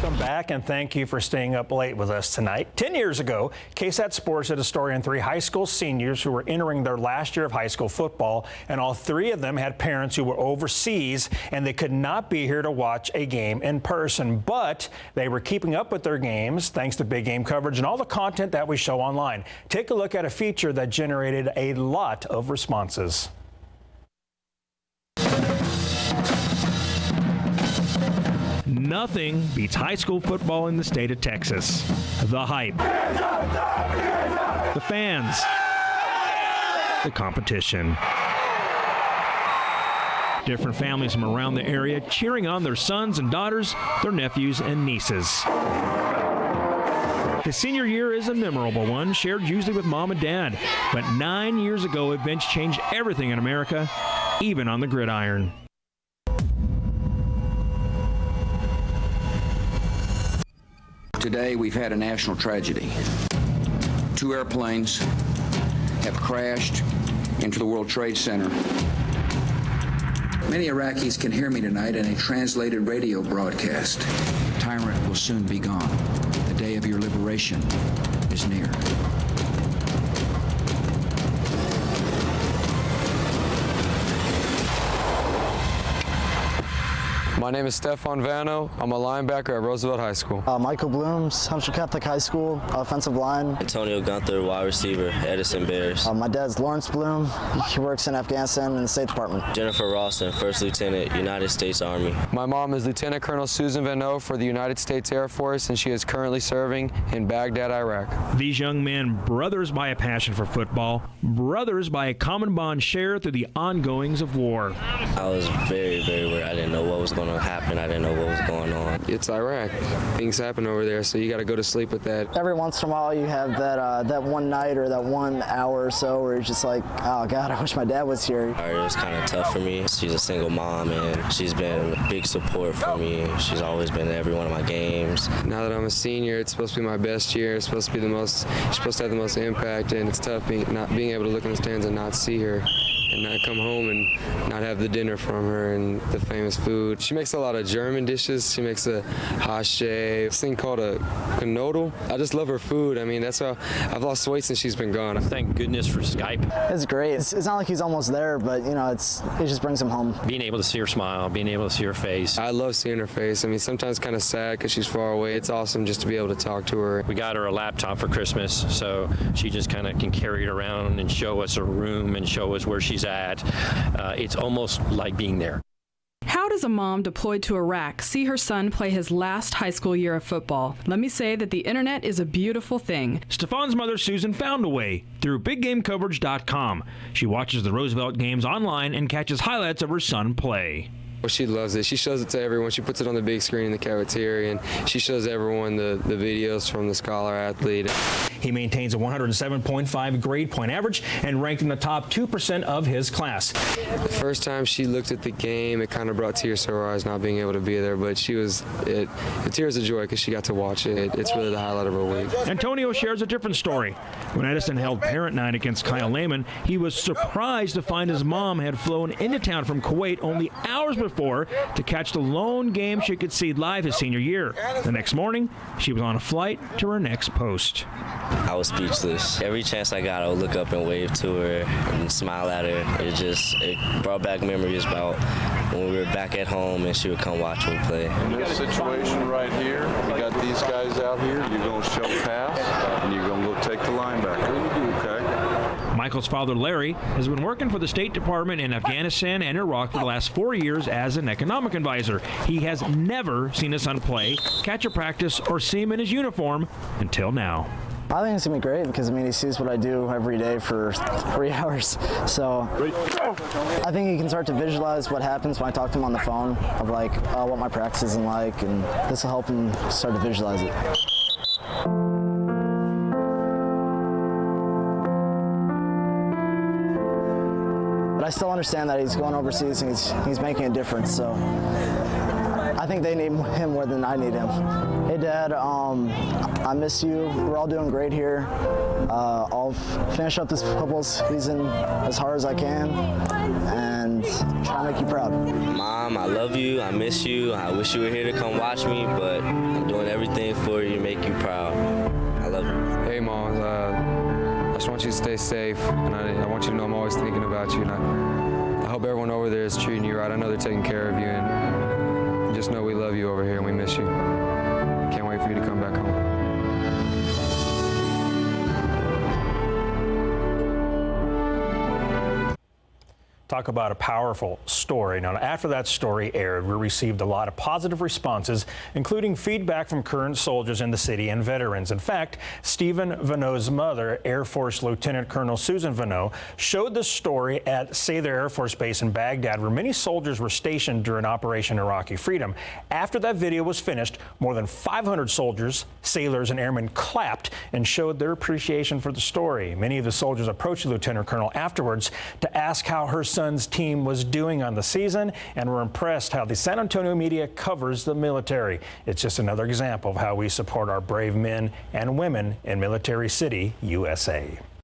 Welcome back, and thank you for staying up late with us tonight. 10 years ago, KSAT Sports did a story on 3 high school seniors who were entering their last year of high school football, and all 3 of them had parents who were overseas, and they could not be here to watch a game in person. But they were keeping up with their games thanks to big game coverage and all the content that we show online. Take a look at a feature that generated a lot of responses. Nothing beats high school football in the state of Texas. The hype, the fans, the competition. Different families from around the area cheering on their sons and daughters, their nephews and nieces. The senior year is a memorable one, shared usually with mom and dad. But 9 years ago, events changed everything in America, even on the gridiron. Today, we've had a national tragedy. 2 airplanes have crashed into the World Trade Center. Many Iraqis can hear me tonight in a translated radio broadcast. The tyrant will soon be gone. The day of your liberation is near. My name is Stefan Vano. I'm a linebacker at Roosevelt High School. Michael Blooms, Central Catholic High School, offensive line. Antonio Gunther, wide receiver, Edison Bears. My dad's Lawrence Bloom. He works in Afghanistan in the State Department. Jennifer Rawson, First Lieutenant, United States Army. My mom is Lieutenant Colonel Susan Vano for the United States Air Force, and she is currently serving in Baghdad, Iraq. These young men, brothers by a passion for football, brothers by a common bond shared through the ongoings of war. I was very, very worried. I didn't know what was going to happen. I didn't know what was going on. It's Iraq. Things happen over there, so you got to go to sleep with that. Every once in a while you have that one night or that 1 hour or so where it's just like, oh God, I wish my dad was here. It was kind of tough for me. She's a single mom, and she's been a big support for me. She's always been at every one of my games. Now that I'm a senior, it's supposed to be my best year. It's supposed to be you're supposed to have the most impact, and it's tough not being able to look in the stands and not see her, and not come home and not have the dinner from her and the famous food. She makes a lot of German dishes. She makes a hashe, this thing called a knödel. I just love her food. I mean, that's how I've lost weight since she's been gone. Thank goodness for Skype. It's great. It's not like he's almost there, but you know, it just brings him home. Being able to see her smile, being able to see her face. I love seeing her face. I mean, sometimes kind of sad because she's far away. It's awesome just to be able to talk to her. We got her a laptop for Christmas, so she just kind of can carry it around and show us her room and show us where she's at. It's almost like being there. How does a mom deployed to Iraq see her son play his last high school year of football? Let me say that the internet is a beautiful thing. Stefan's mother, Susan, found a way through BigGameCoverage.com. She watches the Roosevelt games online and catches highlights of her son play. Well, she loves it. She shows it to everyone. She puts it on the big screen in the cafeteria, and she shows everyone the videos from the scholar athlete. He maintains a 107.5 grade point average and ranked in the top 2% of his class. The first time she looked at the game, it kind of brought tears to her eyes not being able to be there, but the tears of joy because she got to watch it. It's really the highlight of her week. Antonio shares a different story. When Edison held parent night against Kyle Lehman, he was surprised to find his mom had flown into town from Kuwait only hours before to catch the lone game she could see live his senior year. The next morning, she was on a flight to her next post. I was speechless. Every chance I got, I would look up and wave to her and smile at her. It brought back memories about when we were back at home and she would come watch me play. In this situation right here, we got these guys out here. You're going to show pass, and you're going to go take the linebacker. Okay? Michael's father, Larry, has been working for the State Department in Afghanistan and Iraq for the last 4 years as an economic advisor. He has never seen his son play, catch a practice, or see him in his uniform until now. I think it's going to be great because, I mean, he sees what I do every day for 3 hours. So I think he can start to visualize what happens when I talk to him on the phone of, like, what my practice is like, and this will help him start to visualize it. But I still understand that he's going overseas and he's making a difference, so I think they need him more than I need him. Hey, Dad, I miss you. We're all doing great here. I'll finish up this football season as hard as I can and try to make you proud. Mom, Mom, I love you, I miss you, I wish you were here to come watch me, but I'm doing everything for you to make you proud. I love you. Hey, Mom. I just want you to stay safe, and I want you to know I'm always thinking about you. And I hope everyone over there is treating you right. I know they're taking care of you, and just know we love you over here and we miss you. Can't wait for you to come back home. Talk about a powerful story. Now, after that story aired, we received a lot of positive responses, including feedback from current soldiers in the city and veterans. In fact, Stephen Vanneau's mother, Air Force Lieutenant Colonel Susan Vanneau, showed the story at Sather Air Force Base in Baghdad, where many soldiers were stationed during Operation Iraqi Freedom. After that video was finished, more than 500 soldiers, sailors, and airmen clapped and showed their appreciation for the story. Many of the soldiers approached the Lieutenant Colonel afterwards to ask how her son's team was doing on the season and were impressed how the San Antonio media covers the military. It's just another example of how we support our brave men and women in Military City, USA.